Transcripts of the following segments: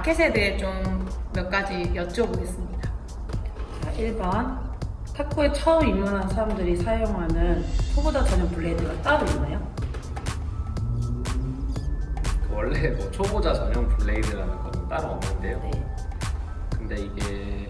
라켓에 대해 좀 몇 가지 여쭤보겠습니다. 자, 1번. 탁구에 처음 입문한 사람들이 사용하는 초보자 전용 블레이드가 따로 있나요? 원래 뭐 초보자 전용 블레이드라는 건 따로 없는데요. 네. 근데 이게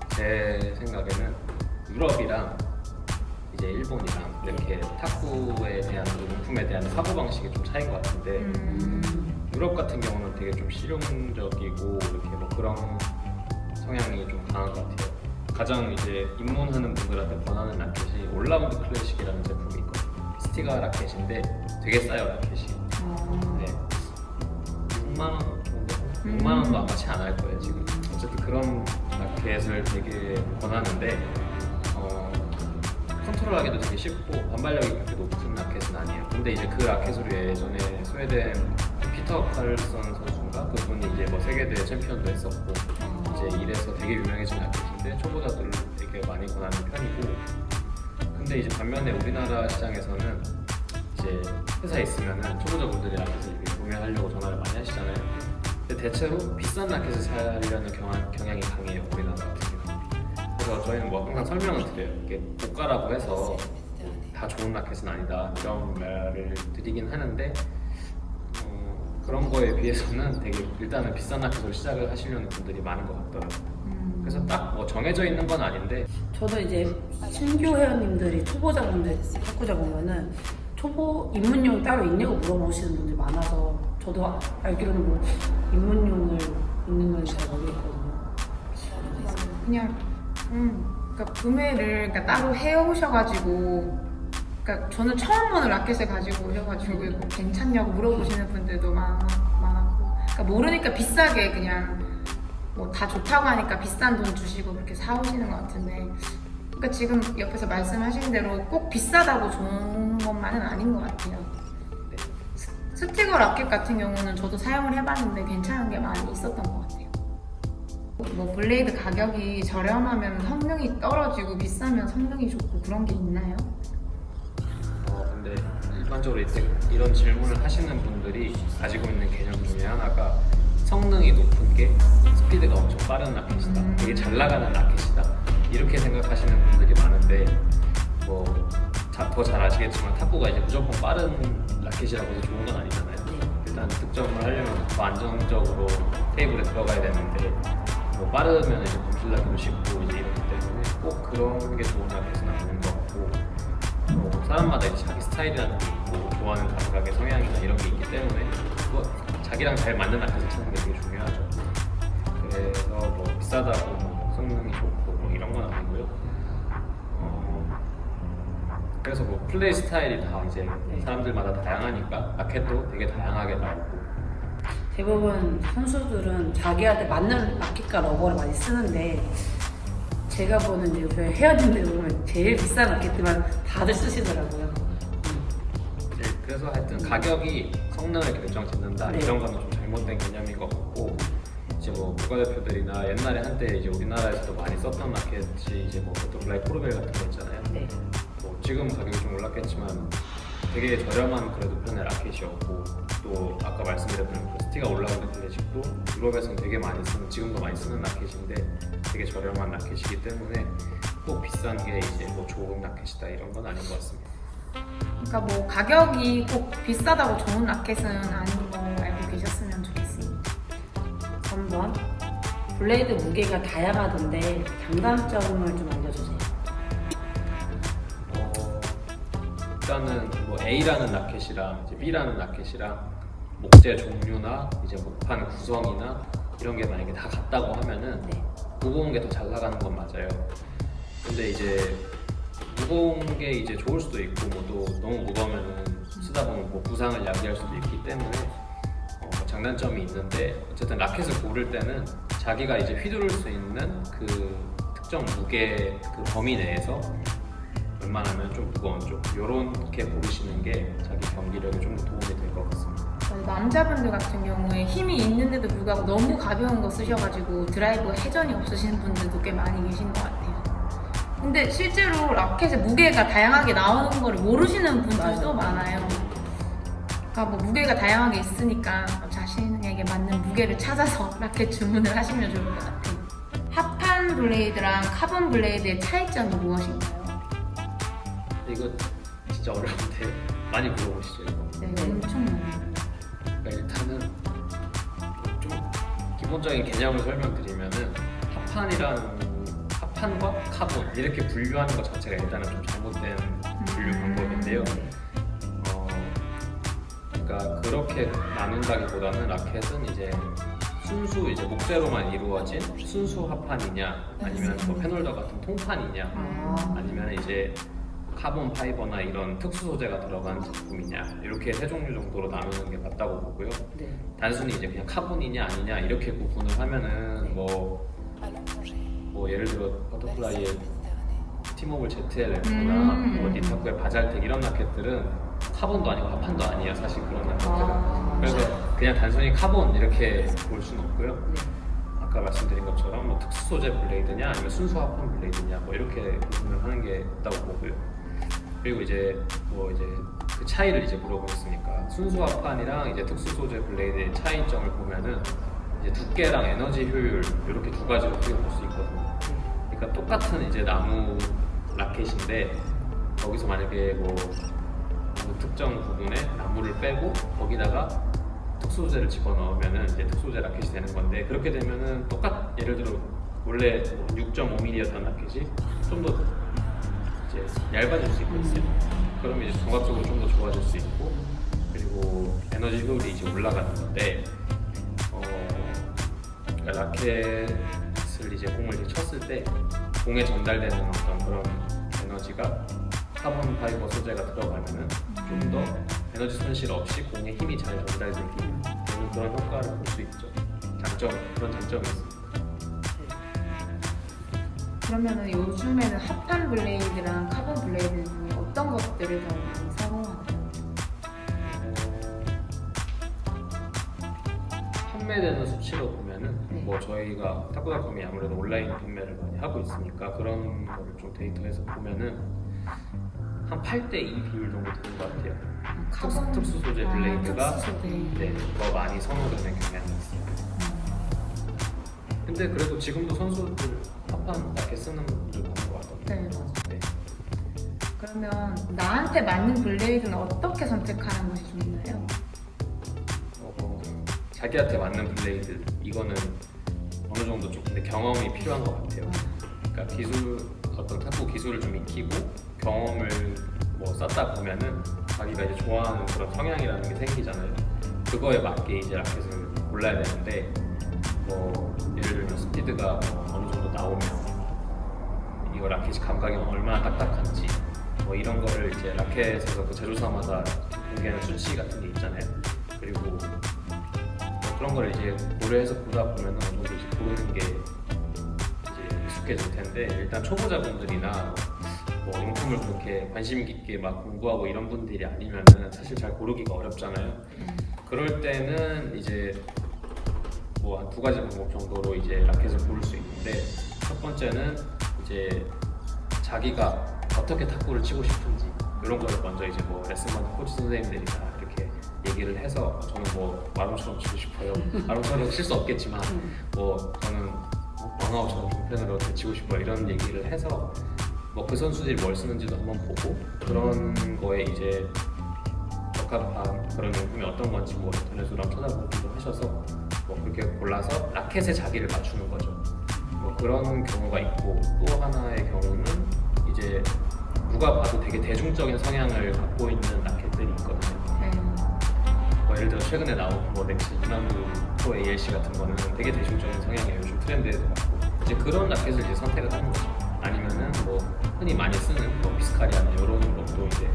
제 생각에는 유럽이랑 이제 일본이랑 이렇게 탁구에 대한 용품에 대한 사고방식이 좀 차이인 것 같은데 유럽 같은 경우는 되게 좀 실용적이고 이렇게 뭐 그런 성향이 좀 강한 것 같아요. 가장 이제 입문하는 분들한테 권하는 라켓이 올라운드 클래식이라는 제품이 있거든요. 스티가 라켓인데 되게 싸요 라켓이. 네. 6만 원 정도? 6만 원도 아마 채 안 할 거예요 지금. 어쨌든 그런 라켓을 되게 권하는데 컨트롤하기도 되게 쉽고 반발력이 그렇게 높은 라켓은 아니에요. 근데 이제 그 라켓으로 예전에 스웨덴 피터 칼슨 선수인가 그분이 이제 뭐 세계대회 챔피언도 했었고 이제 이래서 되게 유명해진 라켓인데 초보자들에게 많이 권하는 편이고 근데 이제 반면에 우리나라 시장에서는 이제 회사에 있으면은 초보자분들이 라켓을 이렇게 구매하려고 전화를 많이 하시잖아요. 근데 대체로 비싼 라켓을 사려는 경향이 강해요 우리나라 같은 경우. 그래서 저희는 뭐 항상 설명을 드려요. 이게 고가라고 해서 다 좋은 라켓은 아니다 이런 말을 드리긴 하는데 그런 거에 비해서는 되게 일단은 비싼 라켓으로 시작을 하시려는 분들이 많은 것 같더라고요. 그래서 딱 뭐 정해져 있는 건 아닌데 저도 이제 신규 회원님들이 초보자분들 탁구자 보면은 초보 입문용 따로 있냐고 물어보시는 분들이 많아서 저도 알기로는 뭐 입문용을 있는 건 잘 모르겠거든요. 그냥 그러니까 구매를 그러니까 따로 해오셔가지고 그러니까 저는 처음 보는 라켓을 가지고 오셔가지고 이거 괜찮냐고 물어보시는 분들도 많았고 그러니까 모르니까 비싸게 그냥 뭐 다 좋다고 하니까 비싼 돈 주시고 그렇게 사오시는 것 같은데 그러니까 지금 옆에서 말씀하신 대로 꼭 비싸다고 좋은 것만은 아닌 것 같아요. 네. 스티거 라켓 같은 경우는 저도 사용을 해봤는데 괜찮은 게 많이 있었던 것 같아요. 뭐 블레이드 가격이 저렴하면 성능이 떨어지고 비싸면 성능이 좋고 그런 게 있나요? 근데 일반적으로 이런 질문을 하시는 분들이 가지고 있는 개념 중에 하나가 성능이 높은 게 스피드가 엄청 빠른 라켓이다 되게 잘 나가는 라켓이다 이렇게 생각하시는 분들이 많은데 뭐 더 잘 아시겠지만 탁구가 이제 무조건 빠른 라켓이라고 해서 좋은 건 아니잖아요. 일단 득점을 하려면 더 안정적으로 테이블에 들어가야 되는데 뭐 빠르면 이제 범실나기도 쉽고 이제 이러기 때문에 꼭 그런 게 좋은 라켓은 아닌 것 같고 뭐 사람마다 이제 자기 스타일이라는 게 있고 좋아하는 감각의 성향이나 이런 게 있기 때문에 그거 자기랑 잘 맞는 라켓을 찾는 게 되게 중요하죠. 그래서 뭐 비싸다고 뭐 성능이 좋고 뭐 이런 건 아니고요. 그래서 뭐 플레이 스타일이 다 이제 사람들마다 다양하니까 라켓도 되게 다양하게 나오고 대부분 선수들은 자기한테 맞는 라켓과 러버를 많이 쓰는데 제가 보는 이제 요새 회원님들 보면 제일 비싼 라켓들만 다들 쓰시더라고요. 네, 그래서 하여튼 가격이 성능을 결정짓는다 네. 이런 거는 좀 잘못된 개념인 것 같고 이제 뭐 국가대표들이나 옛날에 한때 이제 우리나라에서도 많이 썼던 라켓이 이제 뭐 버터플라이 포르벨 같은 거 있잖아요. 네. 뭐 지금 가격이 좀 올랐겠지만 되게 저렴한 그래도 편의 라켓이었고 또 아까 말씀드렸던 그 스티가 올라오는 클래식도 유럽에서는 되게 많이 쓰는 지금도 많이 쓰는 라켓인데 되게 저렴한 라켓이기 때문에 꼭 비싼 게 이제 뭐 좋은 라켓이다 이런 건 아닌 것 같습니다. 그러니까 뭐 가격이 꼭 비싸다고 좋은 라켓은 아닌 거 알고 계셨으면 좋겠습니다. 3번. 블레이드 무게가 다양하던데 장단점을 좀 알려주세요. 일단은 뭐 A라는 라켓이랑 이제 B라는 라켓이랑 목재 종류나 이제 목판 구성이나 이런 게 만약에 다 같다고 하면은 네. 무거운 게 더 잘 나가는 건 맞아요. 근데 이제 무거운 게 이제 좋을 수도 있고 뭐 또 너무 무거우면은 쓰다 보면 뭐 부상을 야기할 수도 있기 때문에 장단점이 있는데 어쨌든 라켓을 고를 때는 자기가 이제 휘두를 수 있는 그 특정 무게 그 범위 내에서 웬만하면 좀 무거운 쪽 요렇게 고르시는 게 자기 경기력에 좀 더 도움이 될 것 같습니다. 남자분들 같은 경우에 힘이 있는데도 불구하고 너무 가벼운 거 쓰셔가지고 드라이브 회전이 없으신 분들도 꽤 많이 계신 것 같아요. 근데 실제로 라켓의 무게가 다양하게 나오는 거를 모르시는 분들도 많아요. 그러니까 뭐 무게가 다양하게 있으니까 자신의 본인에게 맞는 무게를 찾아서 라켓 주문을 하시면 좋을 것 같아요. 합판 블레이드랑 카본 블레이드의 차이점이 무엇인가요? 이거 진짜 어려운데 많이 물어보시죠 이거. 네, 엄청 많아요. 그러니까 일단은 좀 기본적인 개념을 설명드리면은 합판과 카본 이렇게 분류하는 것 자체가 일단은 좀 잘못된 분류 방법인데요. 그러니까 그렇게 나눈다기보다는 라켓은 이제 순수 이제 목재로만 이루어진 순수 합판이냐, 아니면 뭐 페놀더 같은 통판이냐, 아니면 이제 카본 파이버나 이런 특수 소재가 들어간 제품이냐, 이렇게 세 종류 정도로 나누는 게 맞다고 보고요. 네. 단순히 이제 그냥 카본이냐 아니냐 이렇게 구분을 하면은 뭐 예를 들어 버터플라이의 티모블 ZLF나 뭐 니타쿠의 바잘텍 이런 라켓들은 카본도 아니고 합판도 아니에요, 사실 그런 라켓들은. 그래서 그냥 단순히 카본 이렇게 볼 수는 없고요. 네. 아까 말씀드린 것처럼 뭐 특수 소재 블레이드냐 아니면 순수 합판 블레이드냐 뭐 이렇게 구분을 하는 게 맞다고 보고요. 그리고 이제 그 차이를 이제 물어보셨으니까 순수 합판이랑 이제 특수 소재 블레이드의 차이점을 보면은 이제 두께랑 에너지 효율 이렇게 두 가지로 크게 볼 수 있거든요. 그러니까 똑같은 이제 나무 라켓인데 거기서 만약에 뭐 어느 특정 부분에 나무를 빼고 거기다가 특수 소재를 집어넣으면은 이제 특수 소재 라켓이 되는 건데, 그렇게 되면은 예를 들어 원래 6.5mm였던 라켓이 좀 더 이제 얇아질 수 있거든요. 그러면 이제 종합적으로 좀 더 좋아질 수 있고, 그리고 에너지 효율이 이제 올라가는 건데, 그러니까 라켓을 이제 공을 이제 쳤을 때 공에 전달되는 어떤 그런 에너지가 카본 파이버 소재가 들어가면은 좀 더 에너지 손실 없이 공에 힘이 잘 전달되기 되는 그런 효과를 볼 수 있죠. 그런 장점이 있습니다. 그러면은 요즘에는 합판 블레이드랑 카본 블레이드 중에 어떤 것들을 더 많이 사용하나요? 판매되는 수치로 보면은 네. 뭐 저희가 타쿠다컴이 아무래도 온라인 판매를 많이 하고 있으니까 그런 거를 좀 데이터에서 보면은 한 8:2 비율 정도 되는 것 같아요. 특수 소재 블레이드가 특수 소재. 네, 더 많이 선호되는 경향이 있어요. 근데 그래도 지금도 선수들 합판 라켓 쓰는 분들 많은 것 같던데. 네, 맞아요. 네. 그러면 나한테 맞는 블레이드는 어떻게 선택하는 것이 좋나요? 자기한테 맞는 블레이드, 이거는 어느 정도 좀 근데 경험이 필요한 것 같아요. 그러니까 어떤 탁구 기술을 좀 익히고 경험을 뭐 쌓다 보면은 자기가 이제 좋아하는 그런 성향이라는 게 생기잖아요. 그거에 맞게 이제 라켓을 골라야 되는데, 뭐 예를 들면 스피드가 뭐 어느 정도 나오면 이거 라켓이 감각이 얼마나 딱딱한지 뭐 이런 거를 이제 라켓에서 그 제조사마다 공개하는 수치 같은 게 있잖아요. 그리고 뭐 그런 걸 이제 고려해서 보다 보면 어느 정도 이제 고르는 게 이제 익숙해질 텐데, 일단 초보자분들이나 뭐 용품을 그렇게 관심 깊게 막 공부하고 이런 분들이 아니면은 사실 잘 고르기가 어렵잖아요. 그럴 때는 이제 뭐 한 두 가지 방법 정도로 이제 라켓을 고를 수 있는데, 첫 번째는 이제 자기가 어떻게 탁구를 치고 싶은지 이런 거를 먼저 이제 뭐 레슨받는 코치 선생님들이나 이렇게 얘기를 해서 저는 뭐 마rum처럼 치고 싶어요. 마rum처럼 칠 수 없겠지만 뭐 저는 방아우처럼 종편으로 어떻게 치고 싶어요. 이런 얘기를 해서 뭐 그 선수들이 뭘 쓰는지도 한번 보고, 그런 거에 이제 적합한 그런 용품이 어떤 건지 뭐 인터넷으로 한번 찾아보기도 하셔서 뭐 그렇게 골라서 라켓에 자기를 맞추는 거죠. 뭐 그런 경우가 있고, 또 하나의 경우는 이제 누가 봐도 되게 대중적인 성향을 갖고 있는 라켓들이 있거든요. 네. 뭐 예를 들어 최근에 나온 뭐 넥시 2만구 프로 ALC 같은 거는 되게 대중적인 성향이에요. 요즘 트렌드에도 맞고, 이제 그런 라켓을 이제 선택을 하는 거죠. 아니면은 뭐 흔히 많이 쓰는 뭐 피스카리아나 이런 것도 이제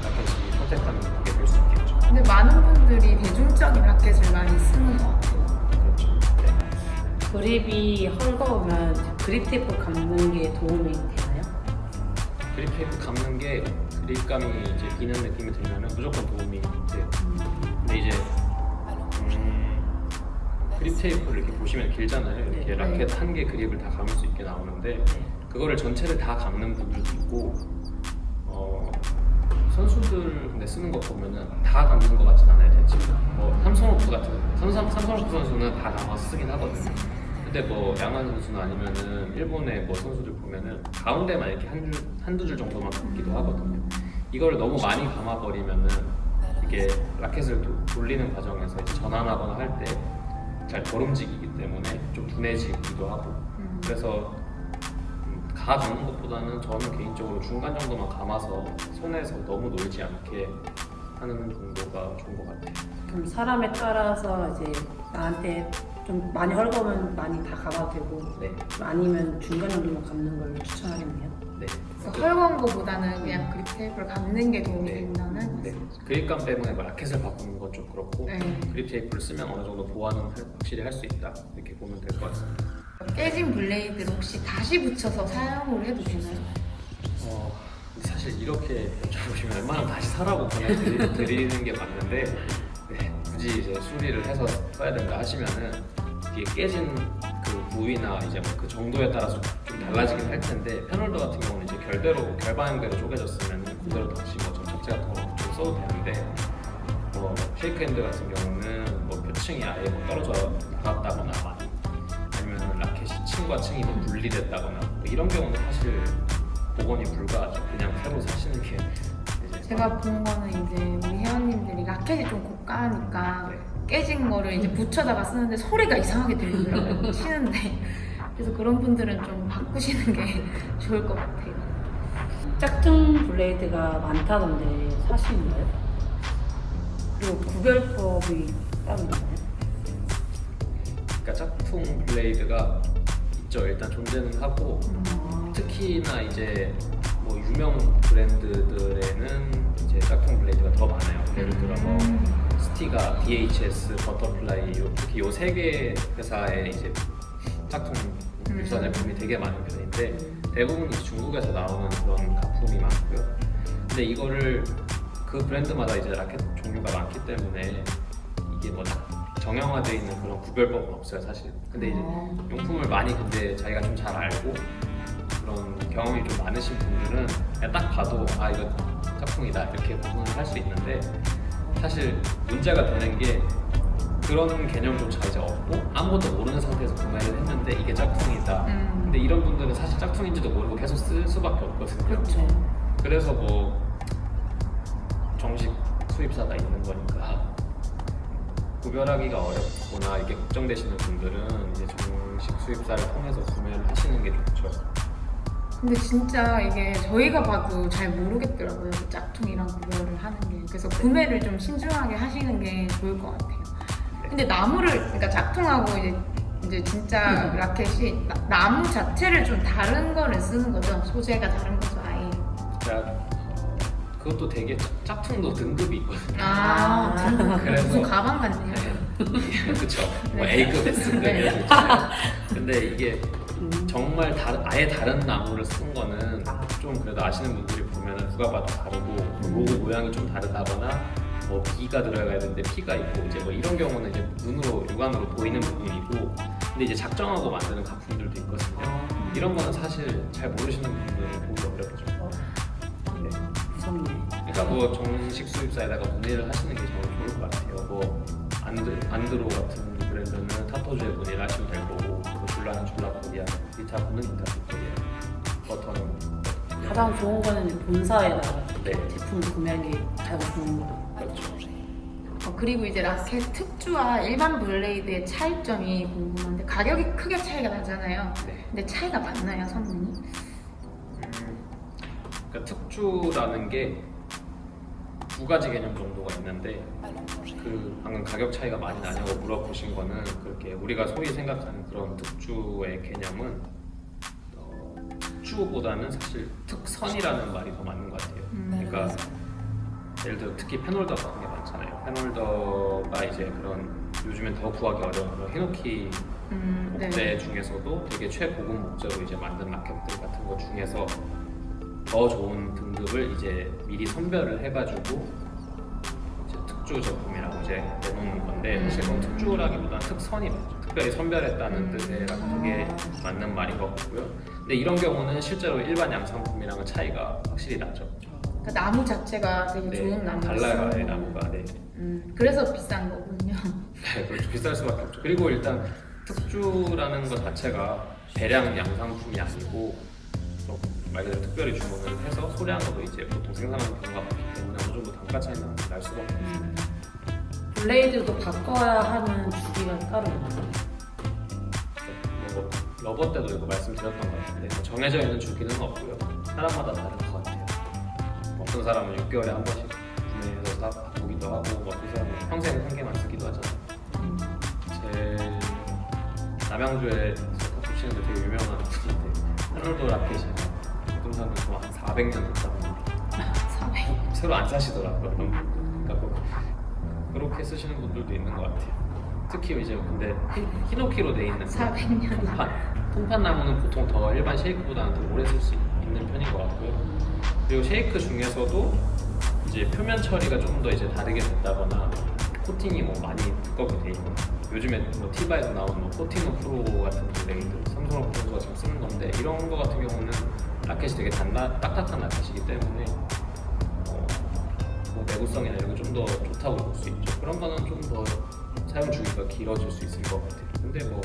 라켓이 선택하는 게 될 수 있겠죠. 근데 많은 분들이 대중적인 라켓을 많이 쓰는 것 같아요. 그렇죠. 네. 그립이 헐거우면 그립 테이프 감는 게 도움이 되나요? 그립 테이프 감는 게 그립감이 이제 비는 느낌이 들면은 무조건 도움이 돼요. 근데 이제 그립 테이프를 이렇게 보시면 길잖아요. 이렇게 네. 라켓 한 개 그립을 다 감을 수 있게 나오는데, 그거를 전체를 다 감는 분들도 있고, 선수들 근데 쓰는 거 보면은 다 감는 것 같진 않아요. 대체 뭐 삼성오프 같은 삼성오프 선수는 다 감아서 쓰긴 하거든요. 근데 뭐 양한 선수나 아니면은 일본의 뭐 선수들 보면은 가운데만 이렇게 한두 줄 정도만 감기도 하거든요. 이걸 너무 많이 감아버리면은 이게 라켓을 돌리는 과정에서 이제 전환하거나 할 때 잘 덜 움직이기 때문에 좀 둔해지기도 하고 그래서 다 감는 것보다는 저는 개인적으로 중간 정도만 감아서 손에서 너무 놀지 않게 하는 정도가 좋은 것 같아요. 그럼 사람에 따라서 이제 나한테 좀 많이 헐거면 많이 다 감아도 되고 네, 좀 아니면 중간 정도만 감는 걸 추천하겠네요. 네, 그래서 헐거운 거보다는 그냥 그립 테이프를 감는 게 도움이 네. 된다는. 네. 그립감 때문에 뭐 라켓을 바꾸는 건 좀 그렇고 네. 그립 테이프를 쓰면 어느 정도 보완은 확실히 할 수 있다 이렇게 보면 될 것 같습니다. 깨진 블레이드를 혹시 다시 붙여서 사용을 해도 되나요? 근데 사실 이렇게 여쭤보시면 웬만하면 다시 사라고 권해드리는 게 맞는데 네, 굳이 이제 수리를 해서 써야 된다 하시면은 이게 깨진 그 부위나 이제 뭐 그 정도에 따라서 좀 달라지긴 할 텐데 페놀더 같은 경우는 이제 결방형대로 쪼개졌으면 그대로 다시 뭐 접착제 같은 거 좀 써도 되는데 뭐 쉐이크핸드 같은 경우는 뭐 표층이 아예 뭐 떨어져 나갔다거나 아니면 라켓이 층과 층이 뭐 분리됐다거나 뭐 이런 경우는 사실 복원이 불가하죠. 그냥 새로 사시는 게 이제 제가 본 거는 이제 우리 회원님들이 라켓이 좀 고가니까 네. 깨진 거를 이제 붙여다가 쓰는데 소리가 이상하게 들리더라고요. 치는데. 그래서 그런 분들은 좀 바꾸시는 게 좋을 것 같아요. 짝퉁 블레이드가 많다던데 사실인가요? 그리고 구별법이 따로 있나요? 그러니까 짝퉁 블레이드가 있죠. 일단 존재는 하고 특히나 이제 뭐 유명 브랜드들에는 이제 짝퉁 블레이드가 더 많아요. 예를 들어 뭐 스티가, DHS, 버터플라이 특히 요 세 개 회사의 이제 짝퉁 유사 제품이 되게 많은 편인데 대부분 중국에서 나오는 그런 가품이 많고요. 근데 이거를 그 브랜드마다 이제 라켓 종류가 많기 때문에 이게 뭐 정형화되어 있는 그런 구별법은 없어요 사실. 근데 이제 용품을 많이 근데 자기가 좀 잘 알고 그런 경험이 좀 많으신 분들은 그냥 딱 봐도 아 이거 짝퉁이다 이렇게 구분을 할 수 있는데 사실 문제가 되는 게 그런 개념조차 이제 없고 아무것도 모르는 상태에서 구매를 했는데 이게 짝퉁이다. 근데 이런 분들은 사실 짝퉁인지도 모르고 계속 쓸 수밖에 없거든요. 그렇죠. 그래서 뭐 정식 수입사가 있는 거니까 구별하기가 어렵거나 이게 걱정되시는 분들은 이제 정식 수입사를 통해서 구매를 하시는 게 좋죠. 근데 진짜 이게 저희가 봐도 잘 모르겠더라고요. 그 짝퉁이랑 구별을 하는 게. 그래서 구매를 좀 신중하게 하시는 게 좋을 것 같아요. 근데 나무를, 그러니까 짝퉁하고 이제 진짜 라켓이 나무 자체를 좀 다른 거를 쓰는 거죠. 소재가 다른 거죠, 아예. 그러니까 그것도 되게 짝퉁도 등급이 있거든요. 그래서 무슨 그래서 가방 같네요. 그쵸. 뭐 네. A급, S급 네. 이런 거 있잖아요. 근데 이게 정말 아예 다른 나무를 쓴 거는 좀 그래도 아시는 분들이 보면 누가 봐도 다르고 로고 모양이 좀 다르다거나 뭐 B가 들어가야 되는데 P가 있고 이제 뭐 이런 경우는 이제 눈으로 육안으로 보이는 부분이고 근데 이제 작정하고 만드는 가품들도 있거든요. 이런 거는 사실 잘 모르시는 분들은 보기 어렵죠. 네. 무섭네. 그러니까 뭐 정식 수입사에다가 문의를 하시는 게 저는 좋을 것 같아요. 뭐 안드로 같은 브랜드는 타토즈에 문의를 하시면 될 거고, 뭐 줄라는 줄라 코리아, 리타코는 리타코 코리아, 버터는 가장 좋은 거는 이제 본사에다가 네. 제품을 구매하는 게 가장 좋은 거. 그렇죠. 그리고 이제 라켓 특주와 일반 블레이드의 차이점이 궁금한데 가격이 크게 차이가 나잖아요. 네. 근데 차이가 많나요, 선생님? 그러니까 특주라는 게 두 가지 개념 정도가 있는데 그 방금 가격 차이가 많이 나냐고 물어보신 거는 그렇게 우리가 소위 생각하는 그런 특주의 개념은 특주보다는 사실 특선이라는 말이 더 맞는 것 같아요. 그러니까 예를 들어 특히 페놀더 같은 게 많잖아요. 페놀더가 이제 그런 요즘엔 더 구하기 어려운 그런 히노키 목재 중에서도 되게 최고급 목재로 이제 만든 라켓들 같은 거 중에서 더 좋은 등급을 이제 미리 선별을 해가지고 이제 특주 제품이라고 이제 내놓는 건데 사실 그건 특주라기보다는 특선이 맞죠. 특별히 선별했다는 뜻에 되게 맞는 말인 것 같고요. 근데 이런 경우는 실제로 일반 양상품이랑은 차이가 확실히 나죠. 그러니까 나무 자체가 되게 네, 좋은 나무. 달라요, 아예 나무가. 네. 그래서 비싼 거군요. 네, 그렇죠. 비쌀 수밖에 없죠. 그리고 일단 특주라는 것 자체가 대량 양상품이 아니고 좀 말 그대로 특별히 주문을 해서 소량으로 이제 보통 생산하는 경우가 많기 때문에 어느 정도 단가 차이는 날 수밖에 없어요. 블레이드도 바꿔야 하는 주기가 따로 있나요? 뭐 러버 때도 이거 말씀드렸던 것 같은데 뭐 정해져 있는 주기는 없고요. 사람마다 다른 것 같아요. 어떤 사람은 6개월에 한 번씩 구매해서 다 바꾸기도 하고 어떤 사람은 평생 한 개만 쓰기도 하잖아요. 제 남양주에서 탁구 치는데 되게 유명한 분인데 하늘도 라켓이 부동산은 한 400년 됐다고 합니다. 400. 새로 안 사시더라고요. 그러니까 그렇게 쓰시는 분들도 있는 것 같아요. 특히 이제 근데 히노키로 돼 있는 400년. 통판 나무는 보통 더 일반 쉐이크보다는 더 오래 쓸 수 있는 편인 것 같고요. 그리고 쉐이크 중에서도 이제 표면 처리가 좀 더 이제 다르게 됐다거나 코팅이 뭐 많이 두껍게 돼 있는 요즘에 뭐 티바에서 나온 뭐 코팅은 프로 같은 블레이드 삼성업 선수가 지금 쓰는 건데 이런 거 같은 경우는 라켓이 되게 딱딱한 라켓이기 때문에 뭐 내구성이나 이런 게 좀 더 좋다고 볼 수 있죠. 그런 거는 좀 더 사용 주기가 길어질 수 있을 것 같아요. 근데 뭐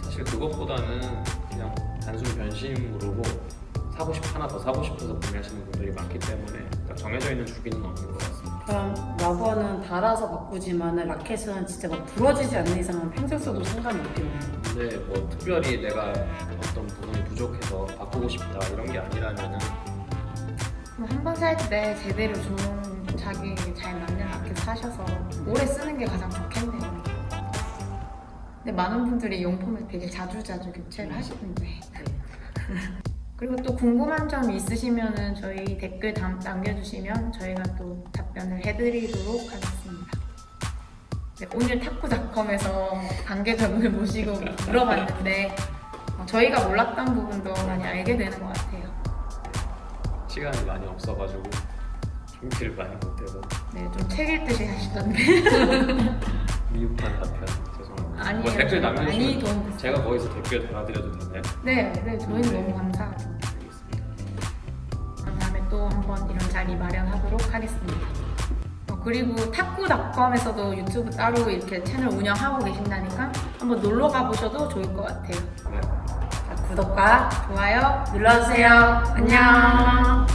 사실 그것보다는 그냥 단순 변심으로 하나 더 사고 싶어서 구매하시는 분들이 많기 때문에 그러니까 정해져 있는 주기는 없는 것 같습니다. 그럼 러버는 달아서 바꾸지만 라켓은 진짜 막 부러지지 않는 이상은 평생 써도 상관이 없겠네요. 근데 뭐 특별히 내가 어떤 부분이 부족해서 바꾸고 싶다 이런 게 아니라면은 한 번 살 때 제대로 좋은 자기 잘 맞는 라켓 사셔서 오래 쓰는 게 가장 좋겠네요. 근데 많은 분들이 용품을 되게 자주자주 교체를 하시던데. 그리고 또 궁금한 점이 있으시면은 저희 댓글 남겨주시면 저희가 또 답변을 해드리도록 하겠습니다. 네, 오늘 탁구닷컴에서 관계자분을 모시고 물어봤는데 저희가 몰랐던 부분도 많이 알게 되는 것 같아요. 시간이 많이 없어가지고 준비를 많이 못해서 네, 좀 책 읽듯이 하시던데. 미흡한 답변 죄송합니다. 아니에요. 뭐 댓글 많이 남겨주시면 도움 됐어요. 제가 거기서 댓글 달아드려도 되나요? 네, 저희는 네. 너무 감사하죠. 알겠습니다. 그럼 다음에 또 한번 이런 자리 마련하도록 하겠습니다. 그리고 탁구닷컴에서도 유튜브 따로 이렇게 채널 운영하고 계신다니까 한번 놀러 가보셔도 좋을 것 같아요. 네. 자, 구독과 좋아요 눌러주세요. 안녕.